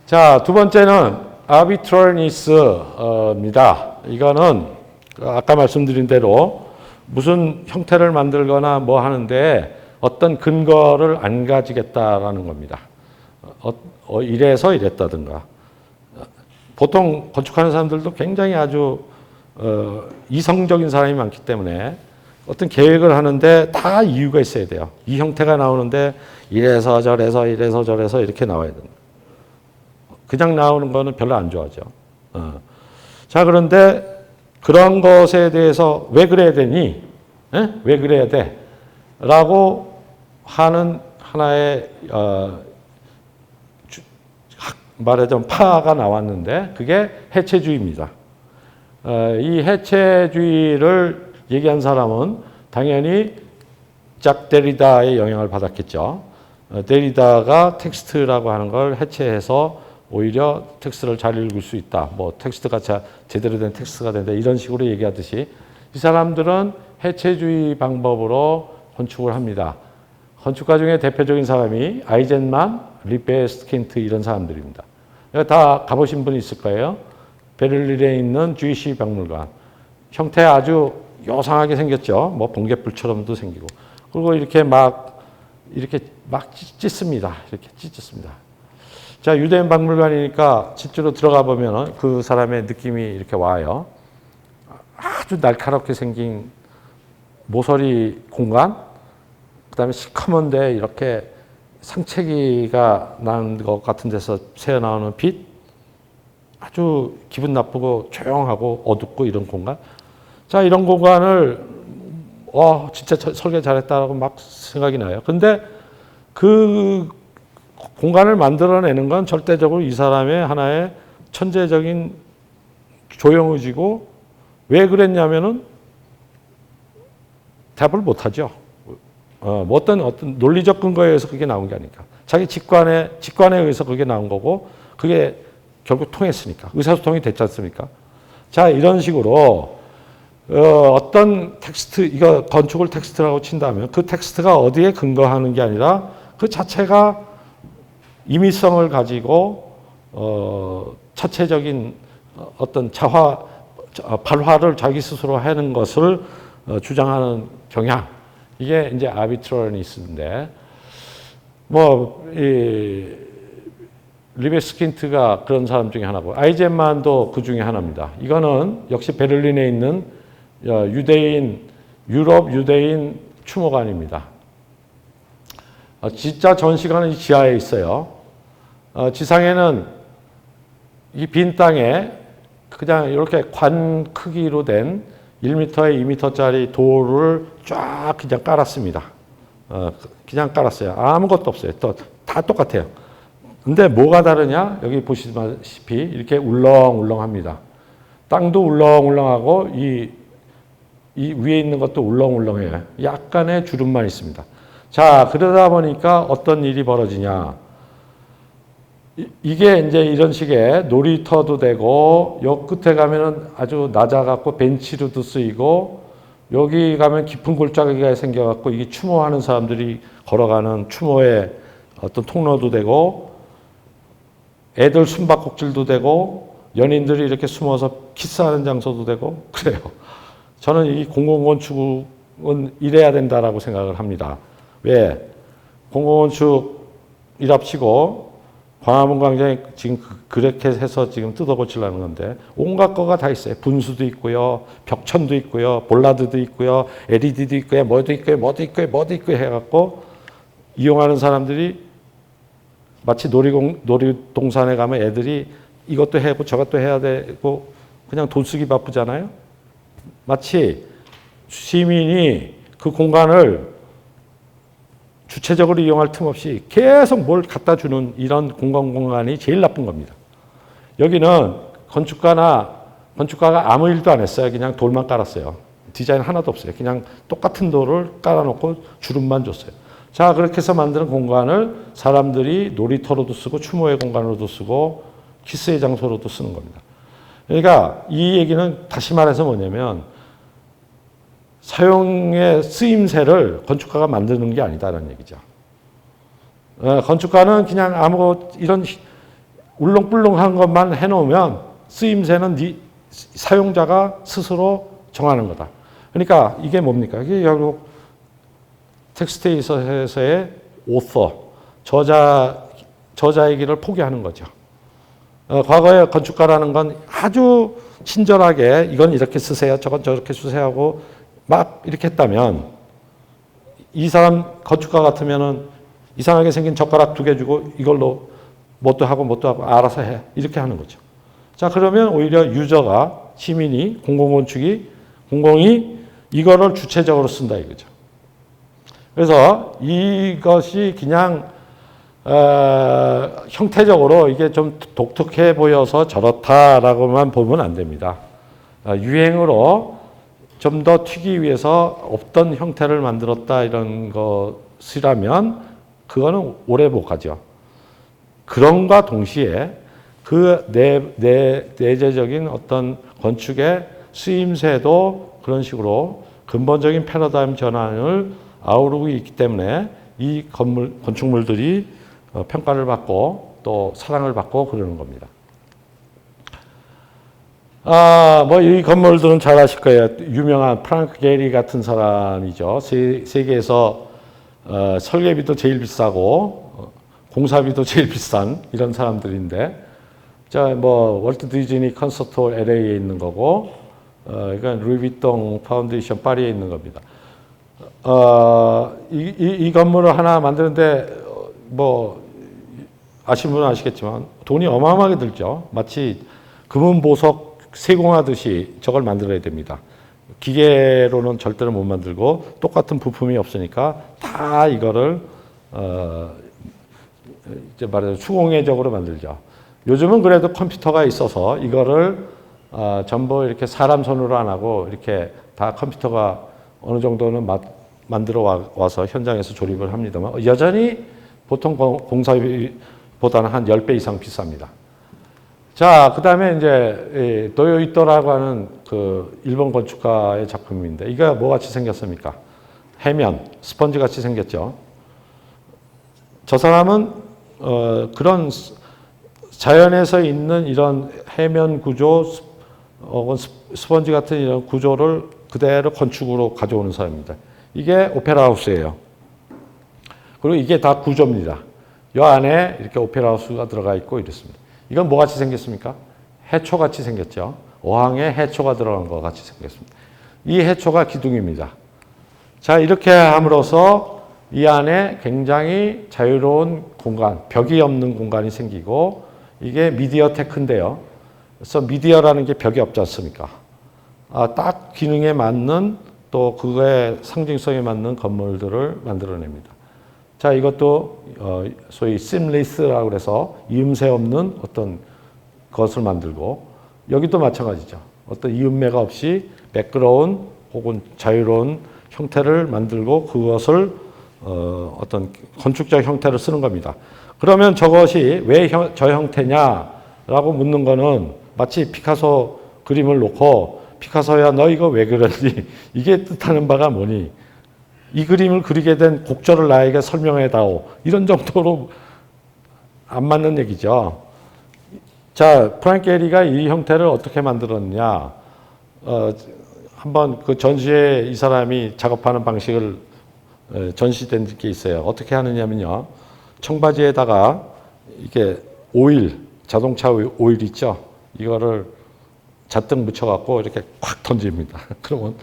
자, 두 번째는 arbitrariness입니다. 이거는 아까 말씀드린 대로 무슨 형태를 만들거나 뭐 하는데 어떤 근거를 안 가지겠다라는 겁니다. 이래서 이랬다든가. 보통 건축하는 사람들도 굉장히 아주 이성적인 사람이 많기 때문에 어떤 계획을 하는데 다 이유가 있어야 돼요. 이 형태가 나오는데 이래서 저래서 이렇게 나와야 됩니다. 그냥 나오는 거는 별로 안 좋아하죠. 자, 그런데 그런 것에 대해서 왜 그래야 되니? 에? 왜 그래야 돼? 라고 하는 하나의 말하자면 파가 나왔는데 그게 해체주의입니다. 이 해체주의를 얘기한 사람은 당연히 작 데리다의 영향을 받았겠죠. 데리다가 텍스트라고 하는 걸 해체해서 오히려 텍스트를 잘 읽을 수 있다. 뭐 텍스트가 제대로 된 텍스트가 된다. 이런 식으로 얘기하듯이 이 사람들은 해체주의 방법으로 건축을 합니다. 건축가 중에 대표적인 사람이 아이젠만, 리베스킨트 이런 사람들입니다. 다 가보신 분이 있을 거예요. 베를린에 있는 주이시 박물관. 형태 아주 요상하게 생겼죠. 뭐 번갯불처럼도 생기고. 그리고 이렇게 막 찢습니다. 이렇게 찢었습니다. 자, 유대인 박물관이니까 실제로 들어가 보면 그 사람의 느낌이 이렇게 와요. 아주 날카롭게 생긴 모서리 공간, 그 다음에 시커먼데 이렇게 상체기가 난 것 같은 데서 새어나오는 빛, 아주 기분 나쁘고 조용하고 어둡고 이런 공간. 자, 이런 공간을 진짜 설계 잘했다라고 막 생각이 나요. 근데 그 공간을 만들어내는 건 절대적으로 이 사람의 하나의 천재적인 조형의지고, 왜 그랬냐면은 답을 못하죠. 어떤 논리적 근거에 의해서 그게 나온 게 아니니까. 자기 직관에 의해서 그게 나온 거고, 그게 결국 통했으니까. 의사소통이 됐지 않습니까? 자, 이런 식으로 어떤 텍스트, 이거 건축을 텍스트라고 친다면 그 텍스트가 어디에 근거하는 게 아니라 그 자체가 임의성을 가지고 자체적인 어떤 발화를 자기 스스로 하는 것을 주장하는 경향, 이게 이제 아비트러니스인데, 리베스킨트가 그런 사람 중에 하나고, 아이젠만도 그 중에 하나입니다. 이거는 역시 베를린에 있는 유럽 유대인 추모관입니다. 진짜 전시관은 지하에 있어요. 지상에는 이 빈 땅에 그냥 이렇게 관 크기로 된 1m에 2m짜리 돌을 쫙 그냥 깔았습니다. 그냥 깔았어요. 아무것도 없어요. 다 똑같아요. 근데 뭐가 다르냐? 여기 보시다시피 이렇게 울렁울렁합니다. 땅도 울렁울렁하고 이 위에 있는 것도 울렁울렁해요. 약간의 주름만 있습니다. 자, 그러다 보니까 어떤 일이 벌어지냐? 이게 이제 이런 식의 놀이터도 되고, 요 끝에 가면은 아주 낮아갖고 벤치로도 쓰이고, 여기 가면 깊은 골짜기가 생겨갖고 이게 추모하는 사람들이 걸어가는 추모의 어떤 통로도 되고, 애들 숨바꼭질도 되고, 연인들이 이렇게 숨어서 키스하는 장소도 되고, 그래요. 저는 이 공공건축은 이래야 된다라고 생각을 합니다. 왜? 공공건축이랍시고 광화문 광장에 지금 그렇게 해서 지금 뜯어고치려는 건데 온갖 거가 다 있어요. 분수도 있고요, 벽천도 있고요, 볼라드도 있고요, LED도 있고요, 뭐도 있고요 해갖고 이용하는 사람들이 마치 놀이동산에 가면 애들이 이것도 해고 저것도 해야 되고 그냥 돈 쓰기 바쁘잖아요. 마치 시민이 그 공간을 주체적으로 이용할 틈 없이 계속 뭘 갖다 주는 이런 공간이 제일 나쁜 겁니다. 여기는 건축가가 아무 일도 안 했어요. 그냥 돌만 깔았어요. 디자인 하나도 없어요. 그냥 똑같은 돌을 깔아놓고 주름만 줬어요. 자, 그렇게 해서 만드는 공간을 사람들이 놀이터로도 쓰고 추모의 공간으로도 쓰고 키스의 장소로도 쓰는 겁니다. 그러니까 이 얘기는 다시 말해서 뭐냐면 사용의 쓰임새를 건축가가 만드는 게 아니다라는 얘기죠. 건축가는 그냥 이런 울렁불렁한 것만 해놓으면 쓰임새는 사용자가 스스로 정하는 거다. 그러니까 이게 뭡니까? 이게 결국 텍스트에 있어서의 오서, 저자의 길을 포기하는 거죠. 과거에 건축가라는 건 아주 친절하게 이건 이렇게 쓰세요, 저건 저렇게 쓰세요 하고 막 이렇게 했다면 이 사람 건축가 같으면은 이상하게 생긴 젓가락 2개 주고 이걸로 뭣도 하고 알아서 해. 이렇게 하는 거죠. 자, 그러면 오히려 유저가, 시민이, 공공이 이거를 주체적으로 쓴다 이거죠. 그래서 이것이 그냥 형태적으로 이게 좀 독특해 보여서 저렇다라고만 보면 안 됩니다. 유행으로 좀 더 튀기 위해서 없던 형태를 만들었다 이런 것이라면 그거는 오래 못 가죠. 그런과 동시에 그 내재적인 어떤 건축의 쓰임새도 그런 식으로 근본적인 패러다임 전환을 아우르고 있기 때문에 이 건축물들이 평가를 받고 또 사랑을 받고 그러는 겁니다. 뭐 이 건물들은 잘 아실 거예요. 유명한 프랑크 게리 같은 사람이죠. 세계에서 설계비도 제일 비싸고 공사비도 제일 비싼 이런 사람들인데, 자, 뭐 월트 디즈니 콘서트홀 LA에 있는 거고, 이건 루이비통 파운데이션 파리에 있는 겁니다. 이 건물을 하나 만드는데 뭐 아시는 분은 아시겠지만 돈이 어마어마하게 들죠. 마치 금은 보석 세공하듯이 저걸 만들어야 됩니다. 기계로는 절대로 못 만들고 똑같은 부품이 없으니까 다 이거를 이제 말해서 추공예적으로 만들죠. 요즘은 그래도 컴퓨터가 있어서 이거를 전부 이렇게 사람 손으로 안 하고 이렇게 다 컴퓨터가 어느 정도는 만들어 와서 현장에서 조립을 합니다만 여전히 보통 공사비보다는 한 10배 이상 비쌉니다. 자, 그 다음에 이제 도요 이토라고 하는 그 일본 건축가의 작품인데 이거 뭐 같이 생겼습니까? 해면, 스펀지 같이 생겼죠. 저 사람은 그런 자연에서 있는 이런 해면 구조, 혹은 스펀지 같은 이런 구조를 그대로 건축으로 가져오는 사람입니다. 이게 오페라 하우스예요. 그리고 이게 다 구조입니다. 이 안에 이렇게 오페라 하우스가 들어가 있고 이렇습니다. 이건 뭐 같이 생겼습니까? 해초 같이 생겼죠. 어항에 해초가 들어간 것 같이 생겼습니다. 이 해초가 기둥입니다. 자, 이렇게 함으로써 이 안에 굉장히 자유로운 공간, 벽이 없는 공간이 생기고 이게 미디어 테크인데요. 그래서 미디어라는 게 벽이 없지 않습니까? 딱 기능에 맞는 또 그거의 상징성에 맞는 건물들을 만들어냅니다. 자, 이것도 소위 seamless라고 해서 이음새 없는 어떤 것을 만들고 여기도 마찬가지죠. 어떤 이음매가 없이 매끄러운 혹은 자유로운 형태를 만들고 그것을 어떤 건축적 형태를 쓰는 겁니다. 그러면 저것이 왜 저 형태냐라고 묻는 거는 마치 피카소 그림을 놓고 피카소야 너 이거 왜 그러니? 이게 뜻하는 바가 뭐니? 이 그림을 그리게 된 곡절을 나에게 설명해 다오. 이런 정도로 안 맞는 얘기죠. 자, 프랑크 게리가 이 형태를 어떻게 만들었냐? 한번 그 전시에 이 사람이 작업하는 방식을 전시된 게 있어요. 어떻게 하느냐면요. 청바지에다가 이게 오일, 자동차 오일 있죠? 이거를 잔뜩 묻혀갖고 이렇게 콱 던집니다. 그러면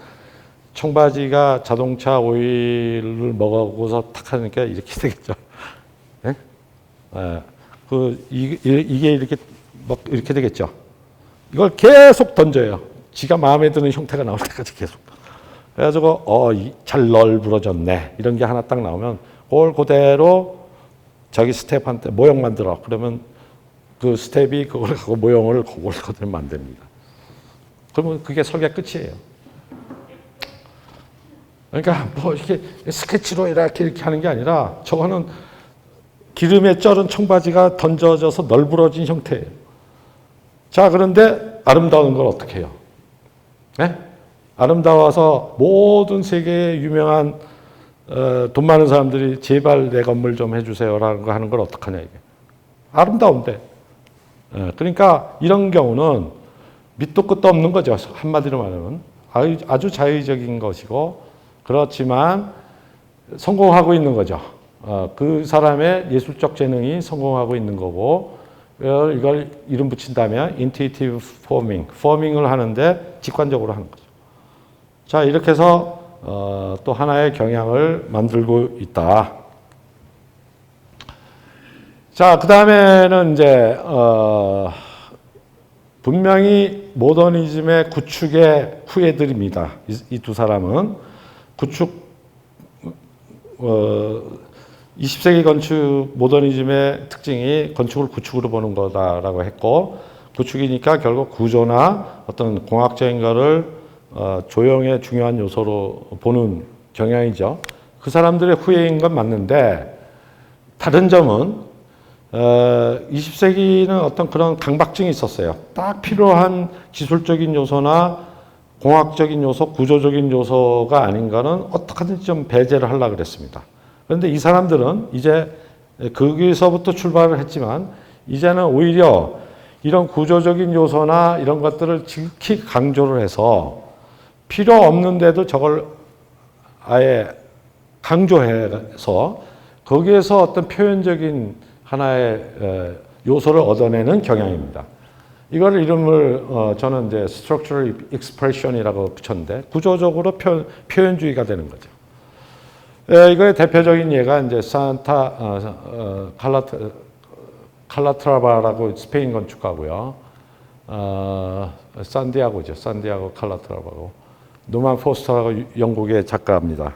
청바지가 자동차 오일을 먹어서 탁 하니까 이렇게 되겠죠. 네? 이게 이렇게 막 이렇게 되겠죠. 이걸 계속 던져요. 지가 마음에 드는 형태가 나올 때까지 계속. 그래가지고 잘 널브러졌네. 이런 게 하나 딱 나오면 그걸 그대로 자기 스텝한테 모형 만들어. 그러면 그 스텝이 그걸 갖고 모형을 그걸 만듭니다. 그러면 그게 설계 끝이에요. 그러니까 뭐 이렇게 스케치로 이렇게 하는 게 아니라 저거는 기름에 쩔은 청바지가 던져져서 널브러진 형태예요. 자, 그런데 아름다운 걸 어떻게 해요? 네? 아름다워서 모든 세계의 유명한 돈 많은 사람들이 제발 내 건물 좀 해주세요라는 거 하는 걸 어떡하냐 이게. 아름다운데 그러니까 이런 경우는 밑도 끝도 없는 거죠. 한마디로 말하면 아주 자의적인 것이고 그렇지만 성공하고 있는 거죠. 그 사람의 예술적 재능이 성공하고 있는 거고 이걸 이름 붙인다면 intuitive forming을 하는데 직관적으로 하는 거죠. 자, 이렇게 해서 또 하나의 경향을 만들고 있다. 자, 그 다음에는 이제 분명히 모더니즘의 구축의 후예들입니다. 이 두 사람은 구축 20세기 건축 모더니즘의 특징이 건축을 구축으로 보는 거다라고 했고 구축이니까 결국 구조나 어떤 공학적인 거를 조형의 중요한 요소로 보는 경향이죠. 그 사람들의 후예인 건 맞는데 다른 점은 20세기는 어떤 그런 강박증이 있었어요. 딱 필요한 기술적인 요소나 공학적인 요소, 구조적인 요소가 아닌 거는 어떻게든지 좀 배제를 하려고 그랬습니다. 그런데 이 사람들은 이제 거기서부터 출발을 했지만 이제는 오히려 이런 구조적인 요소나 이런 것들을 지극히 강조를 해서 필요 없는데도 저걸 아예 강조해서 거기에서 어떤 표현적인 하나의 요소를 얻어내는 경향입니다. 이걸 이름을 저는 이제 structural expression이라고 붙였는데 구조적으로 표현주의가 되는 거죠. 이거의 대표적인 예가 이제 칼라트라바라고 스페인 건축가고요. 산디아고죠. 산디아고 칼라트라바고. 노만 포스터라고 영국의 작가입니다.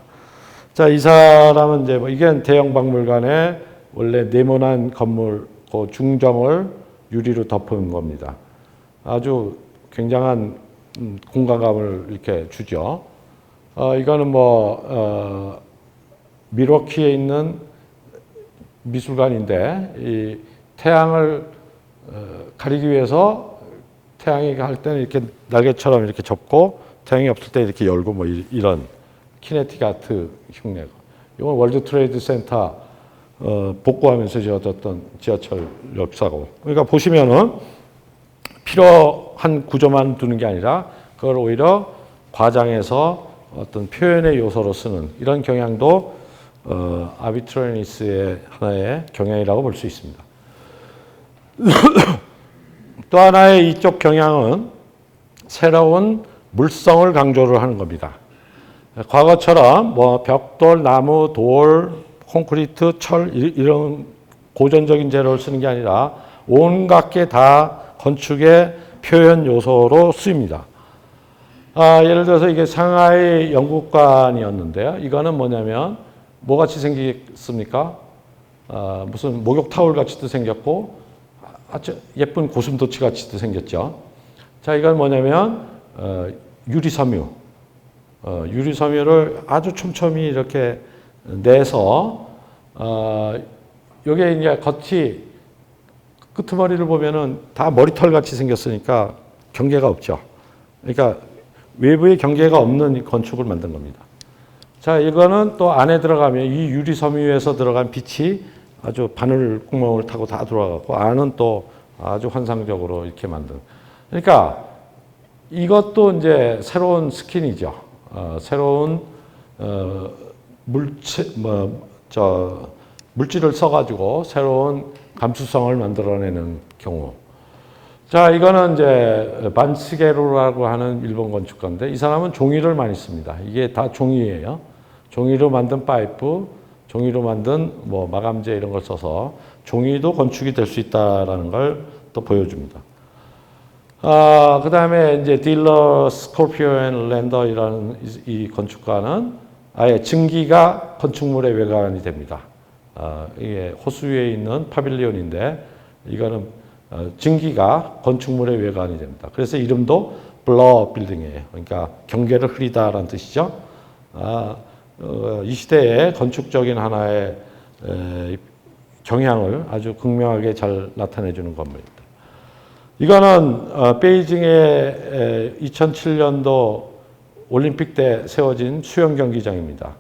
자, 이 사람은 이제 이게 대형 박물관에 원래 네모난 건물 그 중점을 유리로 덮은 겁니다. 아주 굉장한 공간감을 이렇게 주죠. 이거는 밀워키에 있는 미술관인데 이 태양을 가리기 위해서 태양이 할 때는 이렇게 날개처럼 이렇게 접고 태양이 없을 때 이렇게 열고 이런 키네틱 아트 흉내가. 이건 월드 트레이드 센터 복구하면서 지어졌던 지하철 역사고. 그러니까 보시면은 필요한 구조만 두는 게 아니라 그걸 오히려 과장해서 어떤 표현의 요소로 쓰는 이런 경향도 아비트라니스의 하나의 경향이라고 볼 수 있습니다. 또 하나의 이쪽 경향은 새로운 물성을 강조를 하는 겁니다. 과거처럼 벽돌, 나무, 돌, 콘크리트, 철 이런 고전적인 재료를 쓰는 게 아니라 온갖 게 다 건축의 표현 요소로 쓰입니다. 예를 들어서 이게 상하이 영국관이었는데요. 이거는 뭐냐면 뭐같이 생겼습니까? 무슨 목욕 타올 같이도 생겼고 아주 예쁜 고슴도치 같이도 생겼죠. 자, 이건 뭐냐면 유리섬유. 유리섬유를 아주 촘촘히 이렇게 내서 여기에 이제 겉이 끄트머리를 보면은 다 머리털 같이 생겼으니까 경계가 없죠. 그러니까 외부에 경계가 없는 건축을 만든 겁니다. 자, 이거는 또 안에 들어가면 이 유리섬유에서 들어간 빛이 아주 바늘 구멍을 타고 다 들어가고 안은 또 아주 환상적으로 이렇게 만든. 그러니까 이것도 이제 새로운 스킨이죠. 새로운 물질을 써가지고 새로운 감수성을 만들어내는 경우. 자, 이거는 이제 반스게로라고 하는 일본 건축가인데 이 사람은 종이를 많이 씁니다. 이게 다 종이에요. 종이로 만든 파이프, 종이로 만든 마감재 이런 걸 써서 종이도 건축이 될 수 있다라는 걸 또 보여줍니다. 그 다음에 이제 딜러, 스콜피오 앤 랜더이라는 이 건축가는 아예 증기가 건축물의 외관이 됩니다. 이게 호수 위에 있는 파빌리온인데 이거는 증기가 건축물의 외관이 됩니다. 그래서 이름도 블러 빌딩이에요. 그러니까 경계를 흐리다라는 뜻이죠. 이 시대의 건축적인 하나의 경향을 아주 극명하게 잘 나타내주는 건물입니다. 이거는 베이징의 2007년도 올림픽 때 세워진 수영 경기장입니다.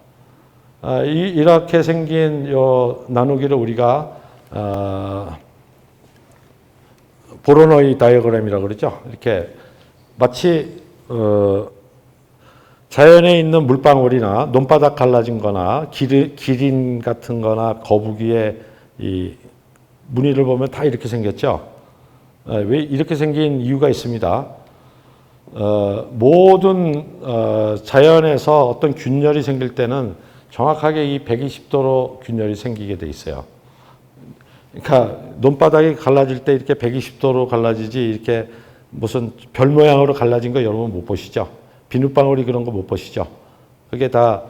이렇게 생긴 요 나누기를 우리가 보로노이 다이어그램이라고 그러죠. 이렇게 마치 자연에 있는 물방울이나 논바닥 갈라진 거나 기린 같은 거나 거북이의 이 무늬를 보면 다 이렇게 생겼죠. 왜 이렇게 생긴 이유가 있습니다. 모든 자연에서 어떤 균열이 생길 때는 정확하게 이 120도로 균열이 생기게 돼 있어요. 그러니까 논바닥이 갈라질 때 이렇게 120도로 갈라지지 이렇게 무슨 별 모양으로 갈라진 거 여러분 못 보시죠? 비눗방울이 그런 거 못 보시죠? 그게 다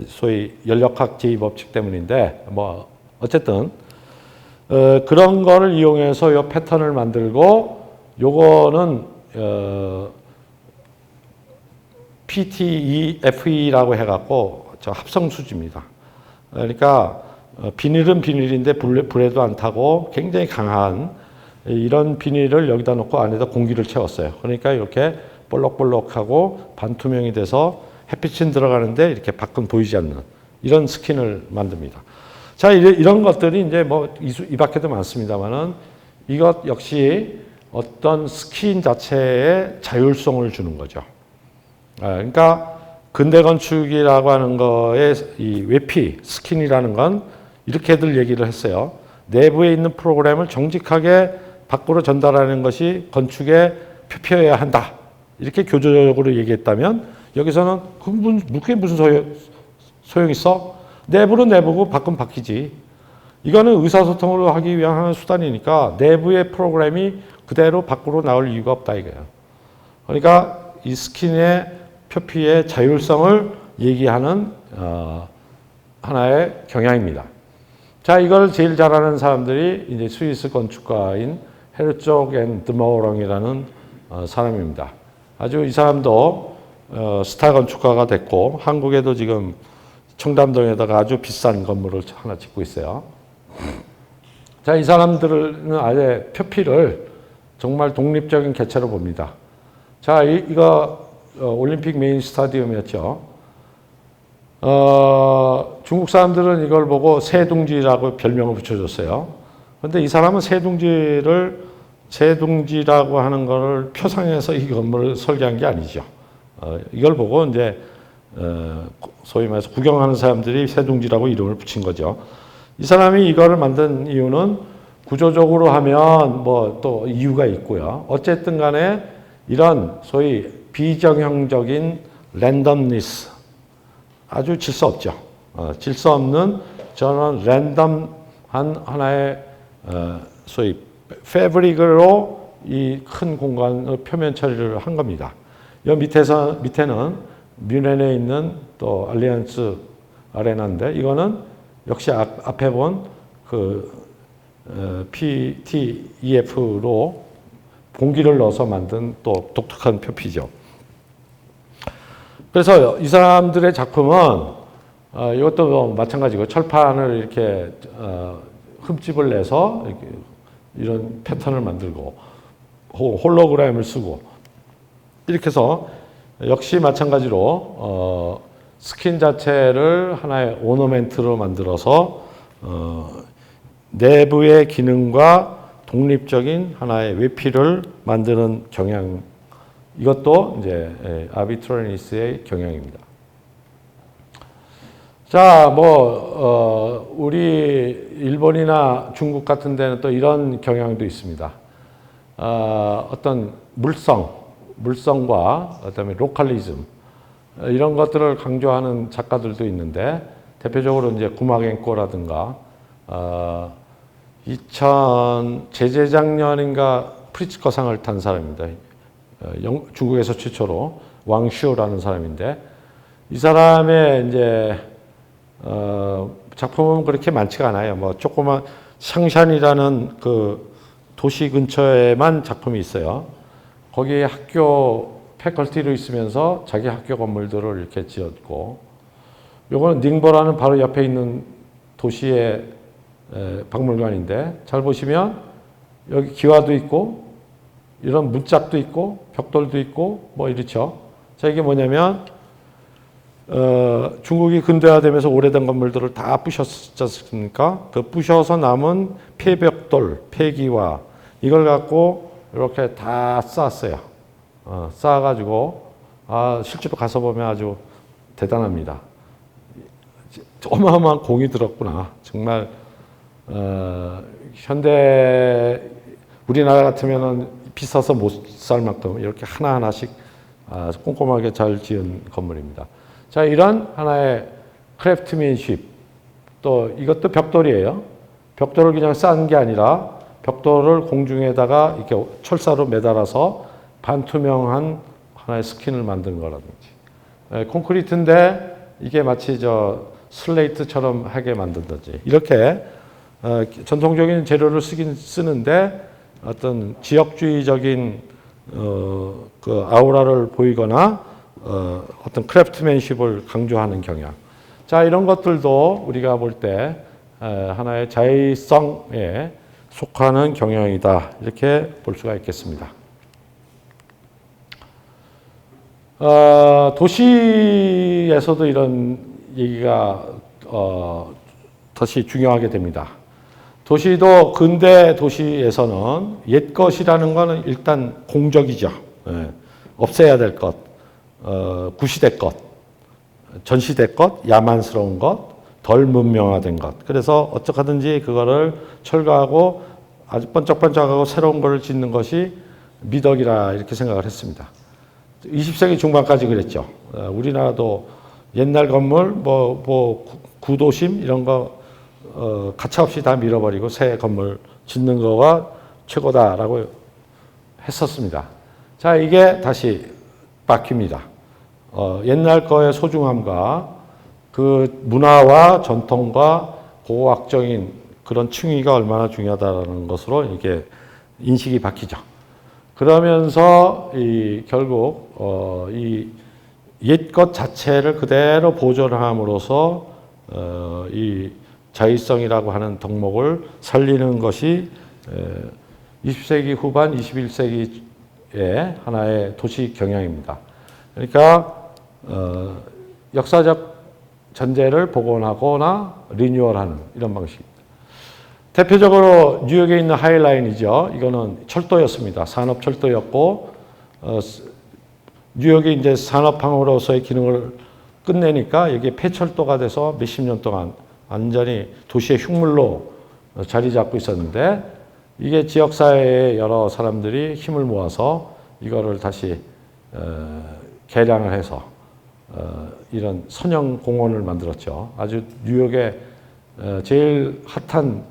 소위 연력학 제2법칙 때문인데 뭐 어쨌든 그런 거를 이용해서 요 패턴을 만들고 요거는 PTEFE라고 해갖고 저 합성수지입니다. 그러니까 비닐은 비닐인데 불에도 안 타고 굉장히 강한 이런 비닐을 여기다 놓고 안에다 공기를 채웠어요. 그러니까 이렇게 볼록볼록하고 반투명이 돼서 햇빛은 들어가는데 이렇게 밖은 보이지 않는 이런 스킨을 만듭니다. 자, 이런 것들이 이제 뭐 이 밖에도 많습니다만은 이것 역시 어떤 스킨 자체의 자율성을 주는 거죠. 그러니까 근대 건축이라고 하는 거의 이 외피, 스킨이라는 건 이렇게들 얘기를 했어요. 내부에 있는 프로그램을 정직하게 밖으로 전달하는 것이 건축의 표피여야 한다. 이렇게 교조적으로 얘기했다면 여기서는 그게 무슨 소용이 있어? 내부는 내부고 밖은 밖이지. 이거는 의사소통을 하기 위한 하는 수단이니까 내부의 프로그램이 그대로 밖으로 나올 이유가 없다 이거예요. 그러니까 이 스킨의 표피의 자율성을 얘기하는 하나의 경향입니다. 자, 이걸 제일 잘하는 사람들이 이제 스위스 건축가인 헤르조그 앤 드모렁이라는 사람입니다. 아주 이 사람도 스타 건축가가 됐고 한국에도 지금 청담동에다가 아주 비싼 건물을 하나 짓고 있어요. 자, 이 사람들은 아예 표피를 정말 독립적인 개체로 봅니다. 자, 이거 올림픽 메인 스타디움이었죠. 중국 사람들은 이걸 보고 새둥지라고 별명을 붙여줬어요. 그런데 이 사람은 새둥지라고 하는 것을 표상해서 이 건물을 설계한 게 아니죠. 이걸 보고 이제 소위 말해서 구경하는 사람들이 새둥지라고 이름을 붙인 거죠. 이 사람이 이거를 만든 이유는 구조적으로 하면 뭐 또 이유가 있고요. 어쨌든 간에 이런 소위 비정형적인 랜덤니스, 아주 질서 없죠. 질서 없는 저는 랜덤한 하나의 소위 패브릭으로 이 큰 공간을 표면 처리를 한 겁니다. 이 밑에는 뮌헨에 있는 또 알리안스 아레나인데 이거는 역시 앞에 본 그 PTEF로 공기를 넣어서 만든 또 독특한 표피죠. 그래서 이 사람들의 작품은 이것도 마찬가지고 철판을 이렇게 흠집을 내서 이렇게 이런 패턴을 만들고 홀로그램을 쓰고 이렇게 해서 역시 마찬가지로 스킨 자체를 하나의 오너멘트로 만들어서 내부의 기능과 독립적인 하나의 외피를 만드는 경향, 이것도 이제 아비트러니스의 경향입니다. 자, 우리 일본이나 중국 같은 데는 또 이런 경향도 있습니다. 어떤 물성과 그다음에 로컬리즘 이런 것들을 강조하는 작가들도 있는데 대표적으로 이제 구마겐코라든가 재작년인가 프리츠커상을 탄 사람입니다. 중국에서 최초로 왕슈라는 사람인데 이 사람의 이제 작품은 그렇게 많지가 않아요. 뭐 조그만 샹샨이라는 그 도시 근처에만 작품이 있어요. 거기에 학교 패컬티로 있으면서 자기 학교 건물들을 이렇게 지었고, 요거는 닝보라는 바로 옆에 있는 도시의 박물관인데 잘 보시면 여기 기와도 있고 이런 문짝도 있고 벽돌도 있고 뭐 이렇죠. 자, 이게 뭐냐면 중국이 근대화되면서 오래된 건물들을 다 부셨지 않습니까? 그 부셔서 남은 폐벽돌, 폐기와 이걸 갖고 이렇게 다 쌓았어요. 쌓아가지고 실제로 가서 보면 아주 대단합니다. 어마어마한 공이 들었구나. 정말 현대 우리나라 같으면은 비싸서 못 살 만큼 이렇게 하나하나씩 꼼꼼하게 잘 지은 건물입니다. 자, 이런 하나의 크래프트맨십, 또 이것도 벽돌이에요. 벽돌을 그냥 쌓은 게 아니라 벽돌을 공중에다가 이렇게 철사로 매달아서 반투명한 하나의 스킨을 만든 거라든지, 콘크리트인데 이게 마치 슬레이트처럼 하게 만든다든지, 이렇게 전통적인 재료를 쓰는데 어떤 지역주의적인 그 아우라를 보이거나 어떤 크래프트맨십을 강조하는 경향. 자, 이런 것들도 우리가 볼 때 하나의 자의성에 속하는 경향이다, 이렇게 볼 수가 있겠습니다. 도시에서도 이런 얘기가 다시 중요하게 됩니다. 도시도 근대 도시에서는 옛 것이라는 것은 일단 공적이죠. 없애야 될 것, 구시될 것, 전시될 것, 야만스러운 것, 덜 문명화된 것. 그래서 어떻게든지 그거를 철거하고 아주 번쩍번쩍하고 새로운 걸 짓는 것이 미덕이라 이렇게 생각을 했습니다. 20세기 중반까지 그랬죠. 우리나라도 옛날 건물, 구도심 이런 거 가차없이 다 밀어버리고 새 건물 짓는 거가 최고다라고 했었습니다. 자, 이게 다시 바뀝니다. 옛날 거의 소중함과 그 문화와 전통과 고고학적인 그런 층위가 얼마나 중요하다는 것으로 이게 인식이 바뀌죠. 그러면서 결국 이 옛것 자체를 그대로 보존함으로써 이 자의성이라고 하는 덕목을 살리는 것이 20세기 후반, 21세기의 하나의 도시 경향입니다. 그러니까 역사적 전제를 복원하거나 리뉴얼하는 이런 방식입니다. 대표적으로 뉴욕에 있는 하이라인이죠. 이거는 철도였습니다. 산업철도였고 뉴욕이 이제 산업항으로서의 기능을 끝내니까 여기에 폐철도가 돼서 몇십 년 동안 완전히 도시의 흉물로 자리 잡고 있었는데, 이게 지역사회의 여러 사람들이 힘을 모아서 이거를 다시 개량을 해서 이런 선형 공원을 만들었죠. 아주 뉴욕의 제일 핫한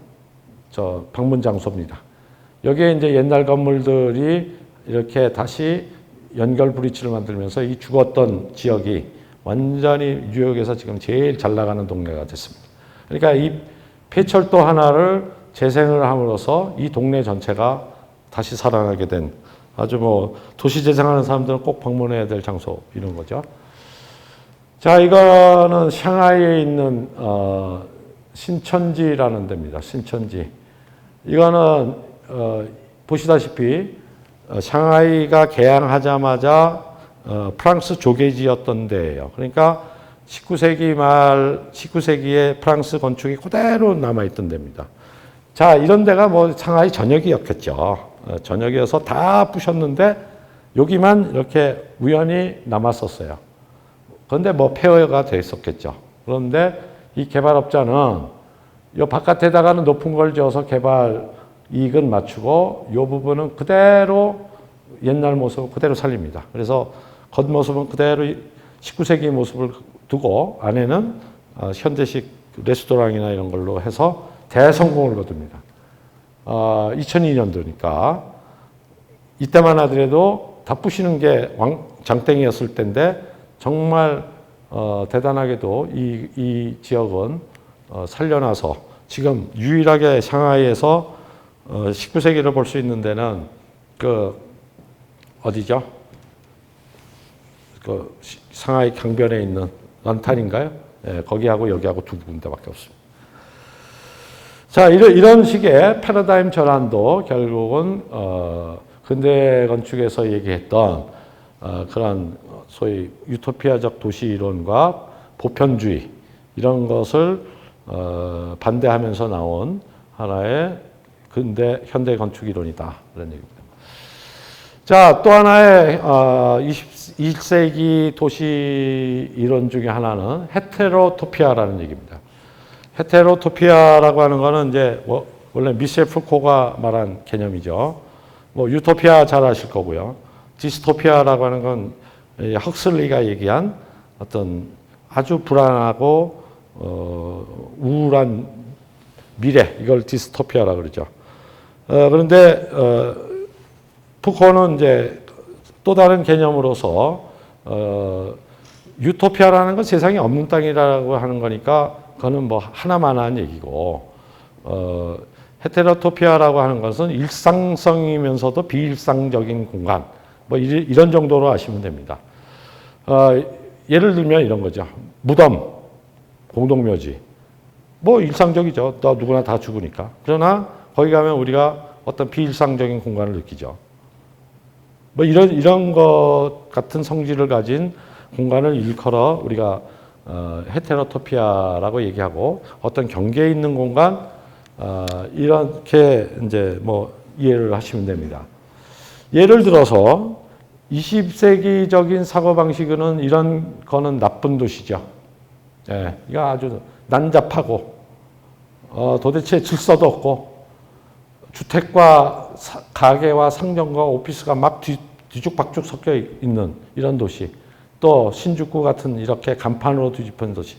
방문 장소입니다. 여기에 이제 옛날 건물들이 이렇게 다시 연결 브릿지를 만들면서 이 죽었던 지역이 완전히 뉴욕에서 지금 제일 잘 나가는 동네가 됐습니다. 그러니까 이 폐철도 하나를 재생을 함으로써 이 동네 전체가 다시 살아나게 된 아주 도시 재생하는 사람들은 꼭 방문해야 될 장소 이런 거죠. 자, 이거는 샹하이에 있는 신천지라는 데입니다. 신천지. 이거는 보시다시피 샹하이가 개항하자마자 프랑스 조개지였던 데예요. 그러니까 19세기 말, 19세기에 프랑스 건축이 그대로 남아있던 데입니다. 자, 이런 데가 상하이 전역이었겠죠. 전역이어서 다 부셨는데 여기만 이렇게 우연히 남았었어요. 그런데 폐허가 돼 있었겠죠. 그런데 이 개발업자는 이 바깥에다가는 높은 걸 지어서 개발 이익은 맞추고 이 부분은 그대로 옛날 모습을 그대로 살립니다. 그래서 겉모습은 그대로 19세기 모습을 두고 안에는 현대식 레스토랑이나 이런 걸로 해서 대성공을 거둡니다. 2002년도니까 이때만 하더라도 다 부시는 게 장땡이었을 때인데 정말 대단하게도 이 지역은 살려놔서 지금 유일하게 샹하이에서 19세기를 볼 수 있는 데는 어디죠? 상하이 강변에 있는 런탄인가요? 예, 거기하고 여기하고 두 군데밖에 없습니다. 자, 이런 식의 패러다임 전환도 결국은 근대 건축에서 얘기했던 그런 소위 유토피아적 도시 이론과 보편주의 이런 것을 반대하면서 나온 하나의 현대 건축 이론이다, 이런 얘기입니다. 자, 또 하나의 21세기 도시 이론 중에 하나는 헤테로토피아라는 얘기입니다. 헤테로토피아라고 하는 거는 이제 원래 미셸 푸코가 말한 개념이죠. 유토피아 잘 아실 거고요. 디스토피아라고 하는 건 헉슬리가 얘기한 어떤 아주 불안하고 우울한 미래, 이걸 디스토피아라고 그러죠. 그런데 푸코는 이제 또 다른 개념으로서 유토피아라는 건 세상에 없는 땅이라고 하는 거니까 그거는 뭐 하나만한 얘기고 헤테로토피아라고 하는 것은 일상성이면서도 비일상적인 공간 뭐 이런 정도로 아시면 됩니다. 예를 들면 이런 거죠. 무덤, 공동묘지. 뭐 일상적이죠. 누구나 다 죽으니까. 그러나 거기 가면 우리가 어떤 비일상적인 공간을 느끼죠. 뭐 이런 것 같은 성질을 가진 공간을 일컬어 우리가 헤테로토피아라고 얘기하고 어떤 경계에 있는 공간 이렇게 이제 뭐 이해를 하시면 됩니다. 예를 들어서 20세기적인 사고방식은 이런 거는 나쁜 도시죠. 예, 이거 아주 난잡하고 도대체 질서도 없고 주택과 가게와 상점과 오피스가 막 뒤죽박죽 섞여 있는 이런 도시. 또 신주쿠 같은 이렇게 간판으로 뒤집힌 도시.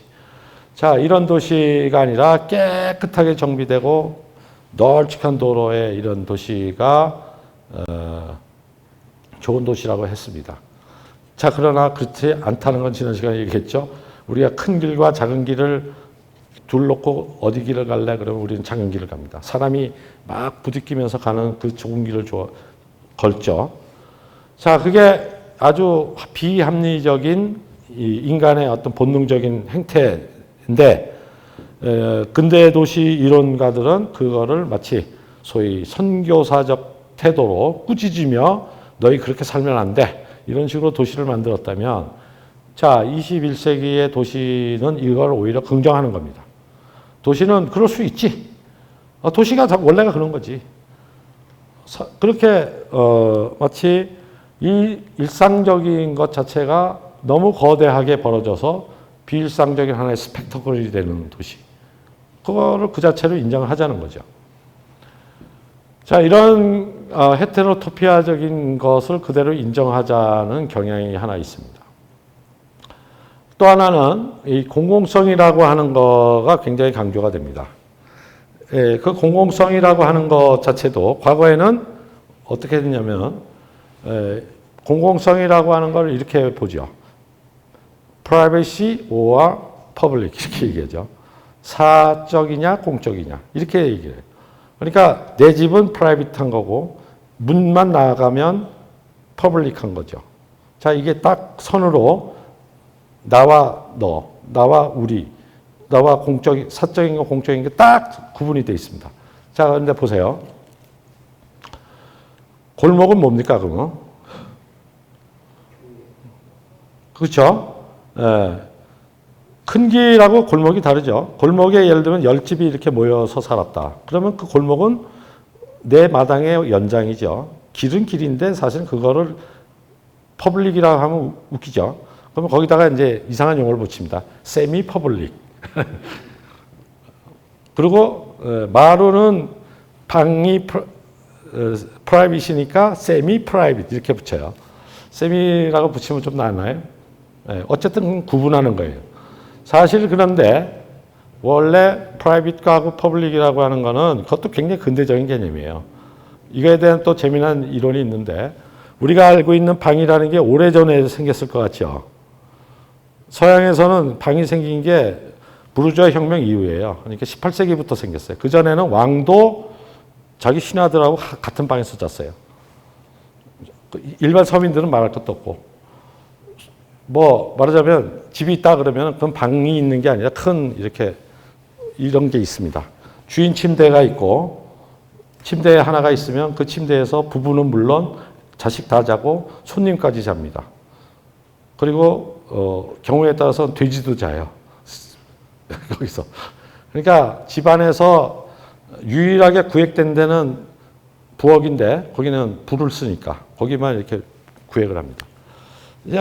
자, 이런 도시가 아니라 깨끗하게 정비되고 널찍한 도로에 이런 도시가 좋은 도시라고 했습니다. 자, 그러나 그렇지 않다는 건 지난 시간에 얘기했죠. 우리가 큰 길과 작은 길을 둘 놓고 어디 길을 갈래? 그러면 우리는 작은 길을 갑니다. 사람이 막 부딪히면서 가는 그 좁은 길을 걸죠. 자, 그게 아주 비합리적인 인간의 어떤 본능적인 행태인데 근대 도시 이론가들은 그거를 마치 소위 선교사적 태도로 꾸짖으며 너희 그렇게 살면 안 돼. 이런 식으로 도시를 만들었다면 자, 21세기의 도시는 이걸 오히려 긍정하는 겁니다. 도시는 그럴 수 있지. 도시가 원래가 그런 거지. 그렇게 마치 이 일상적인 것 자체가 너무 거대하게 벌어져서 비일상적인 하나의 스펙터클이 되는 도시. 그거를 그 자체로 인정을 하자는 거죠. 자, 이런 헤테로토피아적인 것을 그대로 인정하자는 경향이 하나 있습니다. 또 하나는 이 공공성이라고 하는 거가 굉장히 강조가 됩니다. 예, 그 공공성이라고 하는 것 자체도 과거에는 어떻게 됐냐면 공공성이라고 하는 걸 이렇게 보죠. privacy or public 이렇게 얘기하죠. 사적이냐 공적이냐 이렇게 얘기해요. 그러니까 내 집은 프라이빗한 거고 문만 나가면 퍼블릭한 거죠. 자, 이게 딱 선으로 나와 너, 나와 우리, 나와 공적인, 사적인 거 공적인 게 딱 구분이 되어 있습니다. 자, 그런데 보세요. 골목은 뭡니까, 그러면? 그렇죠? 예. 큰 길하고 골목이 다르죠. 골목에 예를 들면 10집이 이렇게 모여서 살았다. 그러면 그 골목은 내 마당의 연장이죠. 길은 길인데 사실 그거를 퍼블릭이라고 하면 웃기죠. 그러면 거기다가 이제 이상한 용어를 붙입니다. 세미 퍼블릭. 그리고 마루는 방이 프라이빗이니까 세미 프라이빗 이렇게 붙여요. 세미라고 붙이면 좀 낫나요? 어쨌든 구분하는 거예요. 사실 그런데 원래 프라이빗하고 퍼블릭이라고 하는 거는 그것도 굉장히 근대적인 개념이에요. 이거에 대한 또 재미난 이론이 있는데 우리가 알고 있는 방이라는 게 오래전에 생겼을 것 같죠. 서양에서는 방이 생긴 게 부르주아 혁명 이후예요. 그러니까 18세기부터 생겼어요. 그전에는 왕도 자기 신하들하고 같은 방에서 잤어요. 일반 서민들은 말할 것도 없고. 뭐 말하자면 집이 있다 그러면 그건 방이 있는 게 아니라 큰 이렇게 이런 게 있습니다. 주인 침대가 있고 침대 하나가 있으면 그 침대에서 부부는 물론 자식 다 자고 손님까지 잡니다. 그리고 경우에 따라서 돼지도 자요. 거기서. 그러니까 집안에서 유일하게 구획된 데는 부엌인데 거기는 불을 쓰니까 거기만 이렇게 구획을 합니다.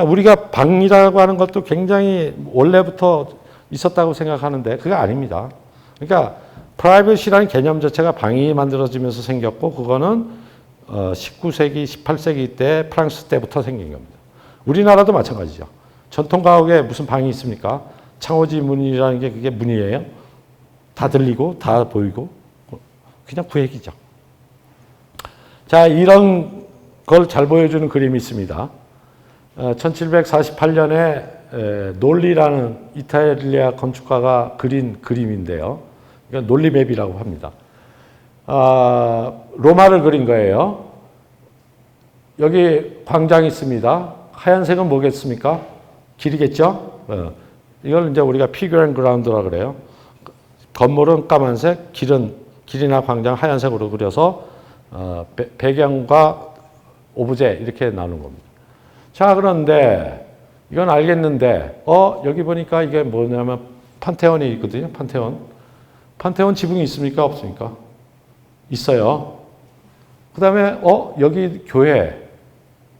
우리가 방이라고 하는 것도 굉장히 원래부터 있었다고 생각하는데 그게 아닙니다. 그러니까 프라이빗이라는 개념 자체가 방이 만들어지면서 생겼고 그거는 19세기, 18세기 때 프랑스 때부터 생긴 겁니다. 우리나라도 마찬가지죠. 전통 가옥에 무슨 방이 있습니까? 창호지 문이라는 게 그게 문이에요. 다 들리고 다 보이고 그냥 구획이죠. 자, 이런 걸 잘 보여주는 그림이 있습니다. 1748년에 놀리라는 이탈리아 건축가가 그린 그림인데요. 이건 논리맵이라고 합니다. 로마를 그린 거예요. 여기 광장이 있습니다. 하얀색은 뭐겠습니까? 길이겠죠? 이걸 이제 우리가 피규어 앤 그라운드라 그래요. 건물은 까만색, 길이나 광장 하얀색으로 그려서 배경과 오브제 이렇게 나눈 겁니다. 자, 그런데 이건 알겠는데 여기 보니까 이게 뭐냐면 판테온이 있거든요. 판테온 지붕이 있습니까? 없습니까? 있어요. 그 다음에 여기 교회,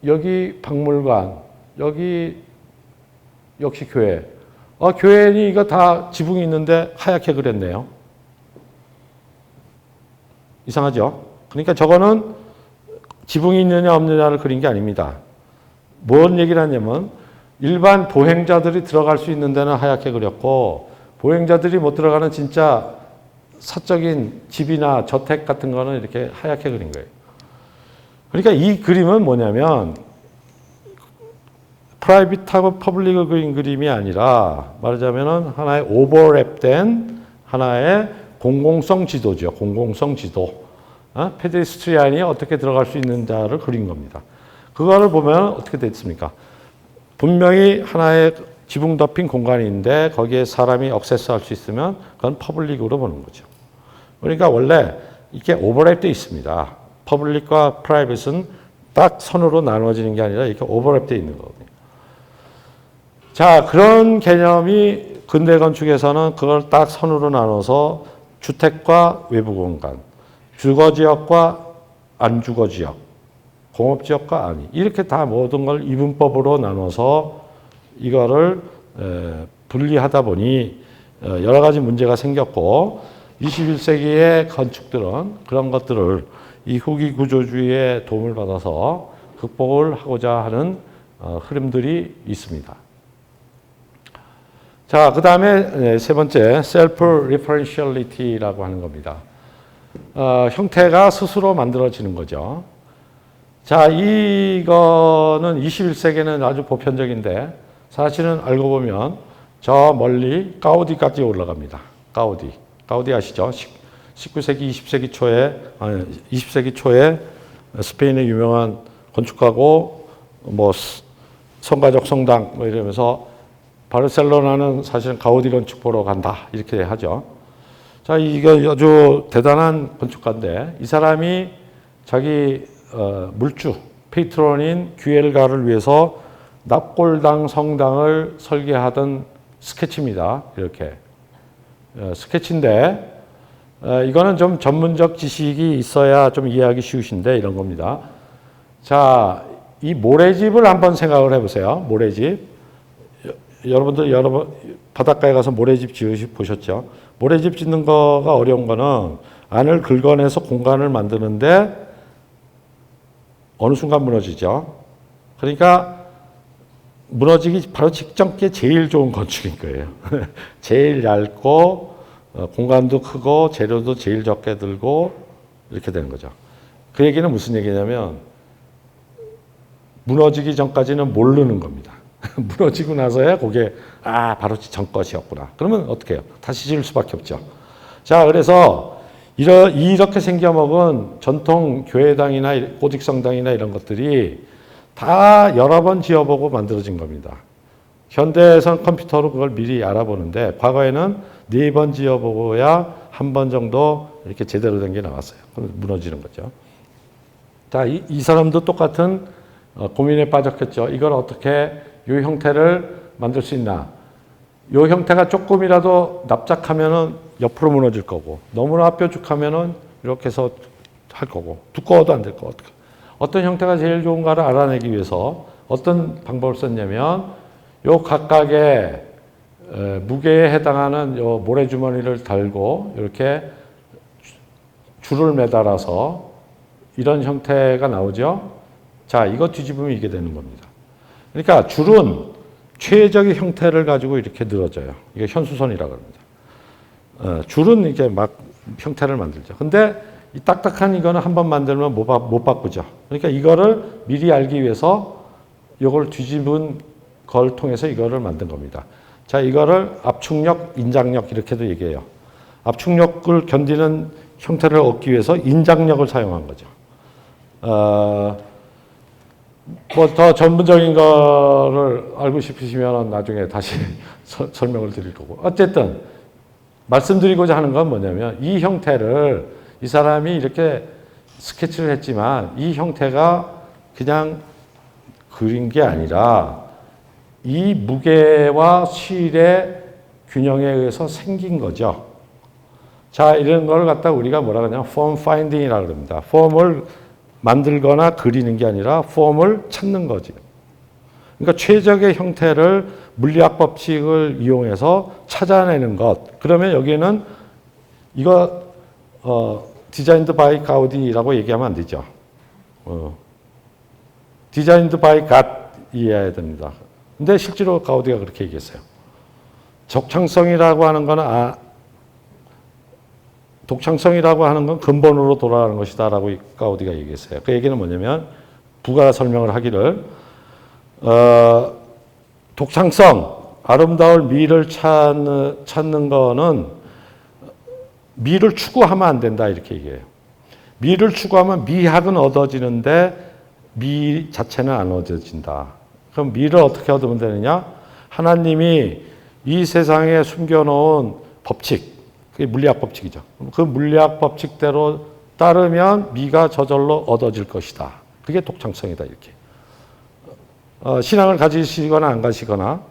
여기 박물관, 여기 역시 교회. 교회니 이거 다 지붕이 있는데 하얗게 그렸네요. 이상하죠? 그러니까 저거는 지붕이 있느냐 없느냐를 그린 게 아닙니다. 뭔 얘기를 하냐면 일반 보행자들이 들어갈 수 있는 데는 하얗게 그렸고 보행자들이 못 들어가는 진짜 사적인 집이나 저택 같은 거는 이렇게 하얗게 그린 거예요. 그러니까 이 그림은 뭐냐면 프라이빗하고 퍼블릭을 그린 그림이 아니라 말하자면 하나의 오버랩된 하나의 공공성 지도죠. 공공성 지도. 페데스트리안이 어떻게 들어갈 수 있는지를 그린 겁니다. 그거를 보면 어떻게 됐습니까? 분명히 하나의 지붕 덮인 공간이 있는데 거기에 사람이 액세스할 수 있으면 그건 퍼블릭으로 보는 거죠. 그러니까 원래 이게 오버랩돼 있습니다. 퍼블릭과 프라이빗은 딱 선으로 나눠지는 게 아니라 이렇게 오버랩돼 있는 거거든요. 자, 그런 개념이 근대 건축에서는 그걸 딱 선으로 나눠서 주택과 외부 공간, 주거지역과 안 주거지역, 공업지역과 아니 이렇게 다 모든 걸 이분법으로 나눠서 이거를 분리하다 보니 여러 가지 문제가 생겼고 21세기의 건축들은 그런 것들을 이 후기 구조주의의 도움을 받아서 극복을 하고자 하는 흐름들이 있습니다. 자, 그 다음에 세 번째, self referentiality라고 하는 겁니다. 형태가 스스로 만들어지는 거죠. 자, 이거는 21세기에는 아주 보편적인데 사실은 알고 보면 저 멀리 가우디까지 올라갑니다. 가우디 아시죠? 19세기, 20세기 초에 스페인의 유명한 건축가고 뭐 성가적 성당 뭐 이러면서 바르셀로나는 사실은 가우디 건축 보러 간다 이렇게 하죠. 자, 이거 아주 대단한 건축가인데 이 사람이 자기 물주 페이트론인 귀엘가를 위해서 납골당 성당을 설계하던 스케치입니다. 이렇게 스케치인데 이거는 좀 전문적 지식이 있어야 좀 이해하기 쉬우신데 이런 겁니다. 자, 이 모래집을 한번 생각을 해보세요. 모래집. 여러분들 여러 번 바닷가에 가서 모래집 보셨죠? 모래집 짓는 거가 어려운 거는 안을 긁어내서 공간을 만드는데 어느 순간 무너지죠. 그러니까 무너지기 바로 직전께 제일 좋은 건축인 거예요. 제일 얇고 공간도 크고 재료도 제일 적게 들고 이렇게 되는 거죠. 그 얘기는 무슨 얘기냐면 무너지기 전까지는 모르는 겁니다. 무너지고 나서야 그게 바로 전 것이었구나. 그러면 어떻게 해요? 다시 지을 수밖에 없죠. 자, 그래서 이렇게 생겨먹은 전통 교회당이나 고직성당이나 이런 것들이 다 여러 번 지어보고 만들어진 겁니다. 현대에서는 컴퓨터로 그걸 미리 알아보는데 과거에는 4번 지어보고야 한 번 정도 이렇게 제대로 된 게 나왔어요. 무너지는 거죠. 자, 이 사람도 똑같은 고민에 빠졌겠죠. 이걸 어떻게 이 형태를 만들 수 있나. 이 형태가 조금이라도 납작하면은 옆으로 무너질 거고 너무나 뾰족하면은 이렇게 해서 할 거고 두꺼워도 안 될 거고 어떤 형태가 제일 좋은가를 알아내기 위해서 어떤 방법을 썼냐면 요 각각의 무게에 해당하는 요 모래주머니를 달고 이렇게 줄을 매달아서 이런 형태가 나오죠. 자, 이거 뒤집으면 이게 되는 겁니다. 그러니까 줄은 최적의 형태를 가지고 이렇게 늘어져요. 이게 현수선이라고 합니다. 줄은 이렇게 막 형태를 만들죠. 근데 이 딱딱한 이거는 한번 만들면 못 바꾸죠. 그러니까 이거를 미리 알기 위해서 이걸 뒤집은 걸 통해서 이거를 만든 겁니다. 자, 이거를 압축력, 인장력 이렇게도 얘기해요. 압축력을 견디는 형태를 얻기 위해서 인장력을 사용한 거죠. 뭐 더 전문적인 거를 알고 싶으시면 나중에 다시 설명을 드릴 거고. 어쨌든 말씀드리고자 하는 건 뭐냐면 이 형태를 이 사람이 이렇게 스케치를 했지만 이 형태가 그냥 그린 게 아니라 이 무게와 실의 균형에 의해서 생긴 거죠. 자, 이런 걸 갖다 우리가 뭐라 그러냐면 폼 파인딩이라고 합니다. 폼을 만들거나 그리는 게 아니라 폼을 찾는 거지. 그러니까 최적의 형태를 물리학 법칙을 이용해서 찾아내는 것. 그러면 여기에는 이거 디자인드 바이 가우디라고 얘기하면 안 되죠. 디자인드 바이 갓 이해해야 됩니다. 근데 실제로 가우디가 그렇게 얘기했어요. 독창성이라고 하는 거는 독창성이라고 하는 건 근본으로 돌아가는 것이다라고 가우디가 얘기했어요. 그 얘기는 뭐냐면 부가 설명을 하기를 독창성, 아름다울 미를 찾는 거는 미를 추구하면 안 된다 이렇게 얘기해요. 미를 추구하면 미학은 얻어지는데 미 자체는 안 얻어진다. 그럼 미를 어떻게 얻으면 되느냐? 하나님이 이 세상에 숨겨놓은 법칙, 그게 물리학 법칙이죠. 그 물리학 법칙대로 따르면 미가 저절로 얻어질 것이다. 그게 독창성이다 이렇게. 신앙을 가지시거나 안 가시거나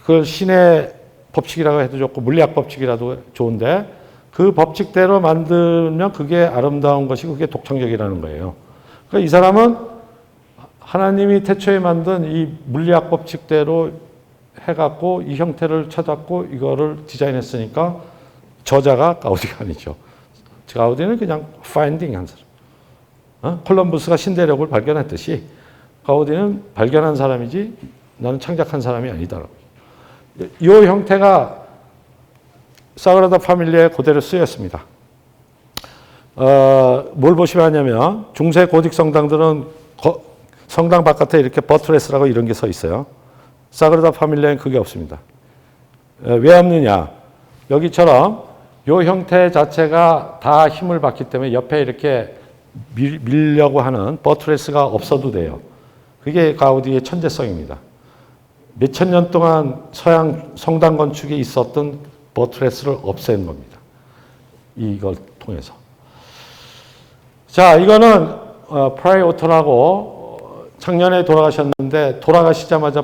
그 신의 법칙이라고 해도 좋고 물리학 법칙이라도 좋은데 그 법칙대로 만들면 그게 아름다운 것이고 그게 독창적이라는 거예요. 그러니까 이 사람은 하나님이 태초에 만든 이 물리학 법칙대로 해갖고 이 형태를 찾았고 이거를 디자인했으니까 저자가 가우디가 아니죠. 가우디는 그냥 파인딩 한 사람. 콜럼부스가 신대륙을 발견했듯이 가우디는 발견한 사람이지 나는 창작한 사람이 아니다라고. 이 형태가 사그라다 파밀리아에 그대로 쓰였습니다. 뭘 보시면 하냐면 중세 고딕 성당들은 성당 바깥에 이렇게 버트레스라고 이런 게 서 있어요. 사그라다 파밀리아는 그게 없습니다. 왜 없느냐? 여기처럼 이 형태 자체가 다 힘을 받기 때문에 옆에 이렇게 밀려고 하는 버트레스가 없어도 돼요. 그게 가우디의 천재성입니다. 몇천 년 동안 서양 성당 건축에 있었던 버트레스를 없앤 겁니다. 이걸 통해서. 자, 이거는 프라이오토라고 작년에 돌아가셨는데 돌아가시자마자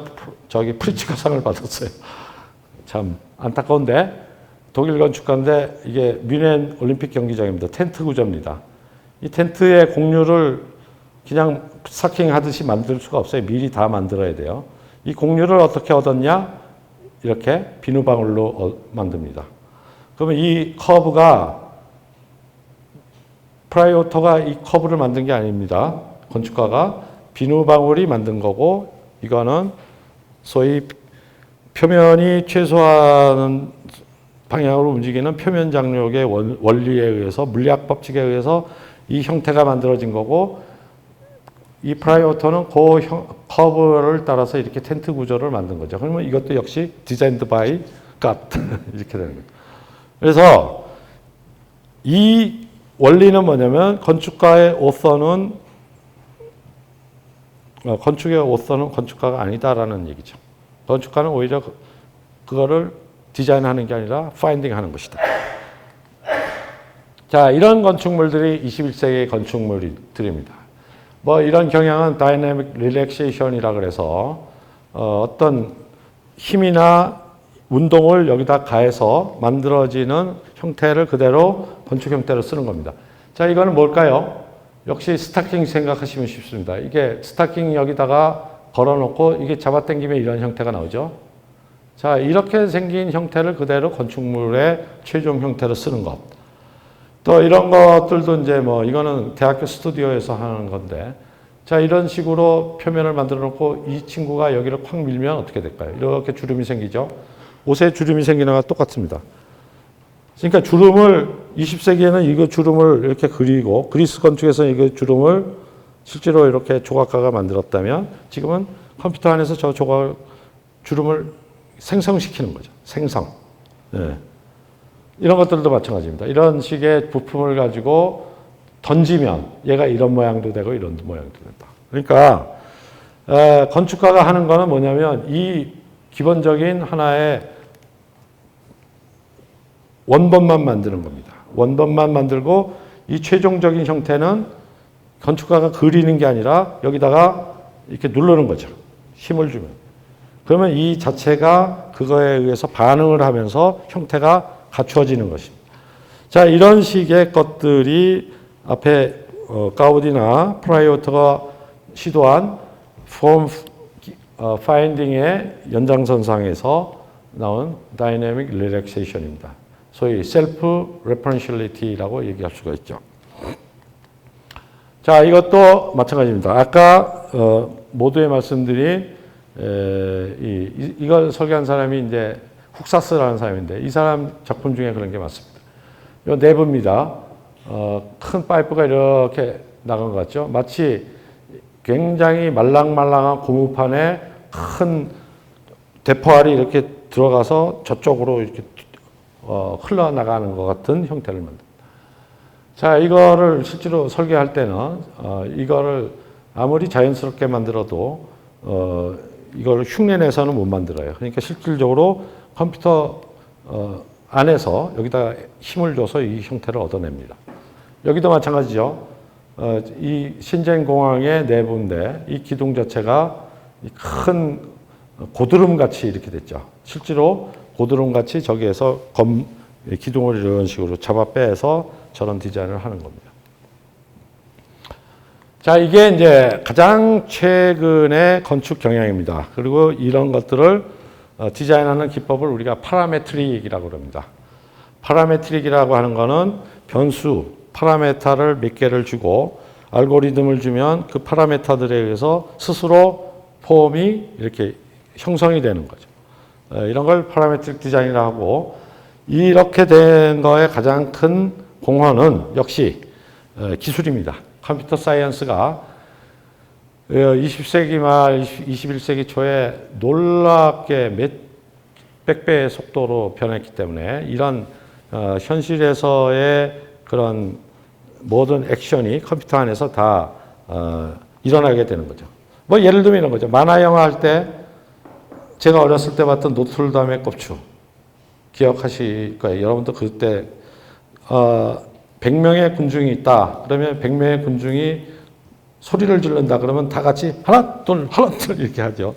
프리츠커상을 받았어요. 참 안타까운데 독일 건축가인데 이게 뮌헨 올림픽 경기장입니다. 텐트 구조입니다. 이 텐트의 공률을 그냥 스타킹 하듯이 만들 수가 없어요. 미리 다 만들어야 돼요. 이 공률을 어떻게 얻었냐? 이렇게 비누방울로 만듭니다. 그러면 이 커브가 프라이오토가 이 커브를 만든 게 아닙니다. 건축가가 비누방울이 만든 거고 이거는 소위 표면이 최소화하는 방향으로 움직이는 표면 장력의 원리에 의해서 물리학 법칙에 의해서 이 형태가 만들어진 거고 이 프라이오토는 그 커브를 따라서 이렇게 텐트 구조를 만든 거죠. 그러면 이것도 역시 디자인드 바이 갓 이렇게 되는 거예요. 그래서 이 원리는 뭐냐면 건축가의 오서는 건축가가 아니다라는 얘기죠. 건축가는 오히려 그거를 디자인하는 게 아니라 파인딩하는 것이다. 자, 이런 건축물들이 21세기의 건축물들입니다. 뭐 이런 경향은 다이내믹 릴렉세이션이라 그래서 어떤 힘이나 운동을 여기다 가해서 만들어지는 형태를 그대로 건축 형태로 쓰는 겁니다. 자, 이거는 뭘까요? 역시 스타킹 생각하시면 쉽습니다. 이게 스타킹 여기다가 걸어놓고 이게 잡아당기면 이런 형태가 나오죠. 자, 이렇게 생긴 형태를 그대로 건축물의 최종 형태로 쓰는 것. 또 이런 것들도 이제 뭐 이거는 대학교 스튜디오에서 하는 건데, 자, 이런 식으로 표면을 만들어 놓고 이 친구가 여기를 콱 밀면 어떻게 될까요? 이렇게 주름이 생기죠. 옷에 주름이 생기는 거와 똑같습니다. 그러니까 주름을 20세기에는 이거 주름을 이렇게 그리고 그리스 건축에서는 이거 주름을 실제로 이렇게 조각가가 만들었다면 지금은 컴퓨터 안에서 저 조각 주름을 생성시키는 거죠. 생성. 네. 이런 것들도 마찬가지입니다. 이런 식의 부품을 가지고 던지면 얘가 이런 모양도 되고 이런 모양도 된다. 그러니까 건축가가 하는 거는 뭐냐면 이 기본적인 하나의 원본만 만드는 겁니다. 원본만 만들고 이 최종적인 형태는 건축가가 그리는 게 아니라 여기다가 이렇게 누르는 거죠. 힘을 주면. 그러면 이 자체가 그거에 의해서 반응을 하면서 형태가 갖추어지는 것입니다. 자, 이런 식의 것들이 앞에 가우디나 프라이오트가 시도한 폼 파인딩의 연장선상에서 나온 다이내믹 리렉세이션입니다. 소위 셀프 레퍼런셜리티라고 얘기할 수가 있죠. 자, 이것도 마찬가지입니다. 아까 모두에 말씀드린 이걸 설계한 사람이 이제 훅사스라는 사람인데 이 사람 작품 중에 그런 게 많습니다. 이 내부입니다. 큰 파이프가 이렇게 나간 것 같죠. 마치 굉장히 말랑말랑한 고무판에 큰 대포알이 이렇게 들어가서 저쪽으로 이렇게 흘러나가는 것 같은 형태를 만듭니다. 자, 이거를 실제로 설계할 때는 이거를 아무리 자연스럽게 만들어도 이걸 흉내내서는 못 만들어요. 그러니까 실질적으로 컴퓨터 안에서 여기다 힘을 줘서 이 형태를 얻어냅니다. 여기도 마찬가지죠. 이 신젠공항의 내부인데 이 기둥 자체가 큰 고드름같이 이렇게 됐죠. 실제로 고드름같이 저기에서 기둥을 이런 식으로 잡아 빼서 저런 디자인을 하는 겁니다. 자, 이게 이제 가장 최근의 건축 경향입니다. 그리고 이런 것들을 디자인하는 기법을 우리가 파라메트릭이라고 합니다. 파라메트릭이라고 하는 거는 변수, 파라메타를 몇 개를 주고 알고리즘을 주면 그 파라메타들에 의해서 스스로 폼이 이렇게 형성이 되는 거죠. 이런 걸 파라메트릭 디자인이라고 하고, 이렇게 된 거의 가장 큰 공헌은 역시 기술입니다. 컴퓨터 사이언스가 20세기 말 21세기 초에 놀랍게 몇백 배의 속도로 변했기 때문에 이런 현실에서의 그런 모든 액션이 컴퓨터 안에서 다 일어나게 되는 거죠. 뭐 예를 들면 이런 거죠. 만화 영화 할 때 제가 어렸을 때 봤던 노트르담의 꼽추 기억하실 거예요. 여러분도 그때 100명의 군중이 있다. 그러면 100명의 군중이 소리를 지른다. 그러면 다 같이 하나 둘 이렇게 하죠.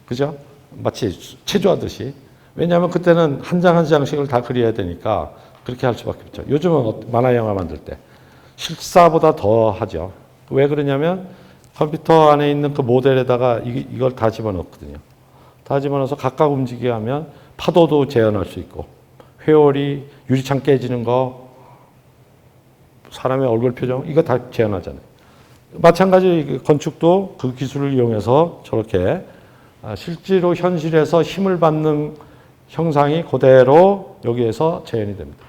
그죠? 마치 체조하듯이. 왜냐하면 그때는 한 장 한 장씩을 다 그려야 되니까 그렇게 할 수밖에 없죠. 요즘은 만화 영화 만들 때 실사보다 더 하죠. 왜 그러냐면 컴퓨터 안에 있는 그 모델에다가 이걸 다 집어넣거든요. 다 집어넣어서 각각 움직이게 하면 파도도 재현할 수 있고 회오리, 유리창 깨지는 거, 사람의 얼굴 표정 이거 다 재현하잖아요. 마찬가지 건축도 그 기술을 이용해서 저렇게 실제로 현실에서 힘을 받는 형상이 그대로 여기에서 재현이 됩니다.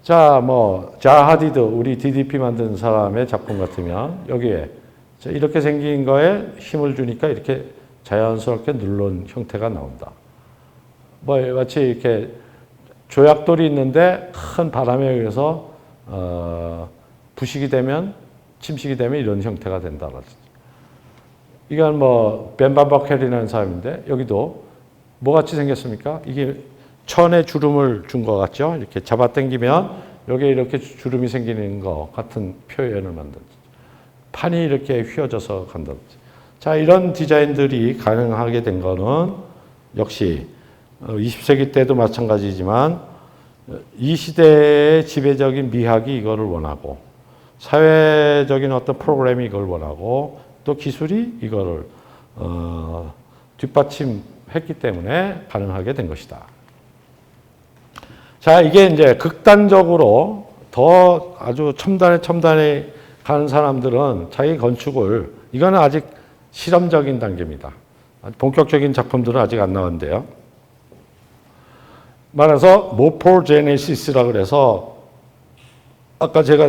자, 뭐 자하디드 우리 DDP 만든 사람의 작품 같으면 여기에 이렇게 생긴 거에 힘을 주니까 이렇게 자연스럽게 누른 형태가 나온다. 뭐 마치 이렇게 조약돌이 있는데 큰 바람에 의해서 부식이 되면 침식이 되면 이런 형태가 된다라든지. 이건 뭐 벤바버켈이라는 사람인데 여기도 뭐같이 생겼습니까? 이게 천에 주름을 준 것 같죠? 이렇게 잡아당기면 여기에 이렇게 주름이 생기는 것 같은 표현을 만든다. 판이 이렇게 휘어져서 간다든지. 자, 이런 디자인들이 가능하게 된 거는 역시 20세기 때도 마찬가지지만 이 시대의 지배적인 미학이 이거를 원하고 사회적인 어떤 프로그램이 이걸 원하고 또 기술이 이거를 뒷받침했기 때문에 가능하게 된 것이다. 자, 이게 이제 극단적으로 더 아주 첨단에 가는 사람들은 자기 건축을, 이거는 아직 실험적인 단계입니다. 본격적인 작품들은 아직 안 나왔는데요. 말해서 모포제네시스라고 그래서 아까 제가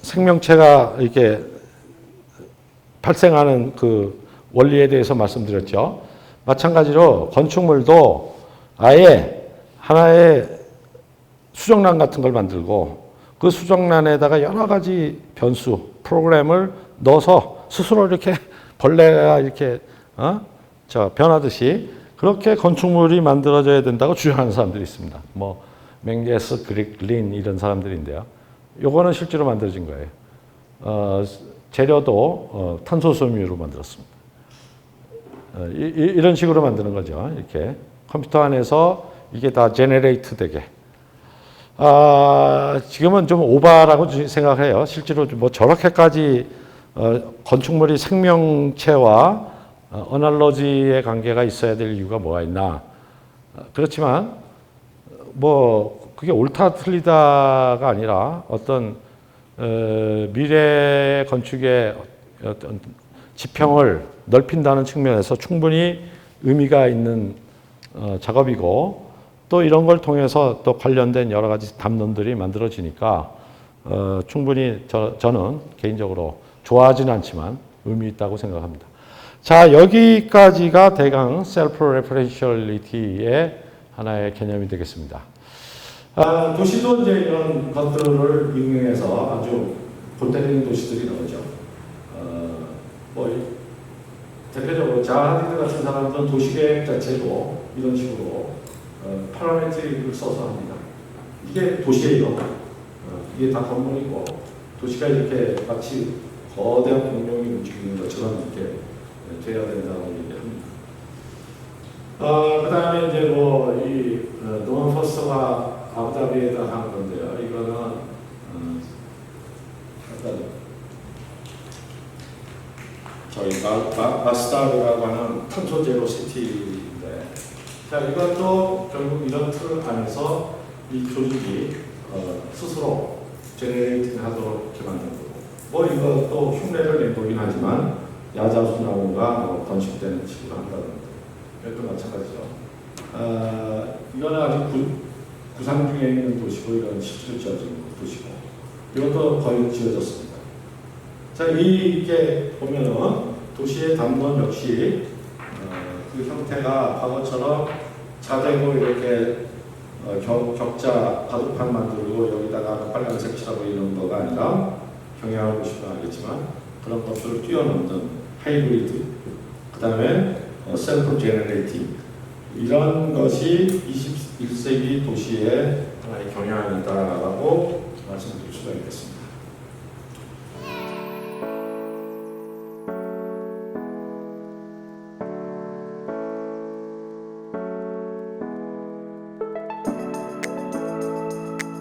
생명체가 이렇게 발생하는 그 원리에 대해서 말씀드렸죠. 마찬가지로 건축물도 아예 하나의 수정란 같은 걸 만들고 그 수정란에다가 여러 가지 변수, 프로그램을 넣어서 스스로 이렇게 벌레가 이렇게 변하듯이 그렇게 건축물이 만들어져야 된다고 주장하는 사람들이 있습니다. 뭐 맹게스, 그릭린 이런 사람들인데요. 요거는 실제로 만들어진 거예요. 재료도 탄소섬유로 만들었습니다. 이런 식으로 만드는 거죠. 이렇게 컴퓨터 안에서 이게 다 제너레이트 되게. 지금은 좀 오바라고 생각해요. 실제로 뭐 저렇게까지 건축물이 생명체와 어날로지의 관계가 있어야 될 이유가 뭐가 있나. 그렇지만 뭐 그게 옳다 틀리다가 아니라 어떤 미래 건축의 어떤 지평을 넓힌다는 측면에서 충분히 의미가 있는 작업이고 또 이런 걸 통해서 또 관련된 여러 가지 담론들이 만들어지니까 충분히 저는 개인적으로 좋아하지는 않지만 의미 있다고 생각합니다. 자, 여기까지가 대강 셀프 레퍼런셜리티의 하나의 개념이 되겠습니다. 도시도 이제 이런 것들을 이용해서 아주 골 때리는 도시들이 나오죠. 뭐 대표적으로 자하 하디드 같은 사람들은 도시계획 자체도 이런 식으로 파라메트릭을 써서 합니다. 이게 도시예요. 이게 다 건물이고 도시가 이렇게 마치 거대한 공룡이 움직이는 것처럼 이렇게 돼야 된다고 얘기합니다. 그 다음에 이제 뭐 이 노먼 포스터가 아부다비에다 한 건데요. 이거는 저희 마스다르라고 하는 탄소 제로 시티인데, 자, 이것도 결국 이런 틀 안에서 이 조직이 스스로 제네레이팅 하도록 이렇게 만든 거고, 뭐 이것도 흉내를 내보긴 하지만 야자수나무가 번식되는 식으로 한다는 거. 이것도 마찬가지죠. 이거는 아직 구상 중에 있는 도시고, 이건 실제로 지어진 도시고, 이것도 거의 지어졌습니다. 자, 이게 보면은 도시의 담론 역시 그 형태가 과거처럼 자대고 이렇게 격자 바둑판 만들고 여기다가 빨간색 칠하고 이런 거가 아니라 경향을 보시면 알겠지만 그런 것들을 뛰어넘는 하이브리드, 그 다음에 셀프 제너레이팅, 이런 것이 21세기 도시의 하나의 경향이다라고 말씀드릴 수가 있겠습니다.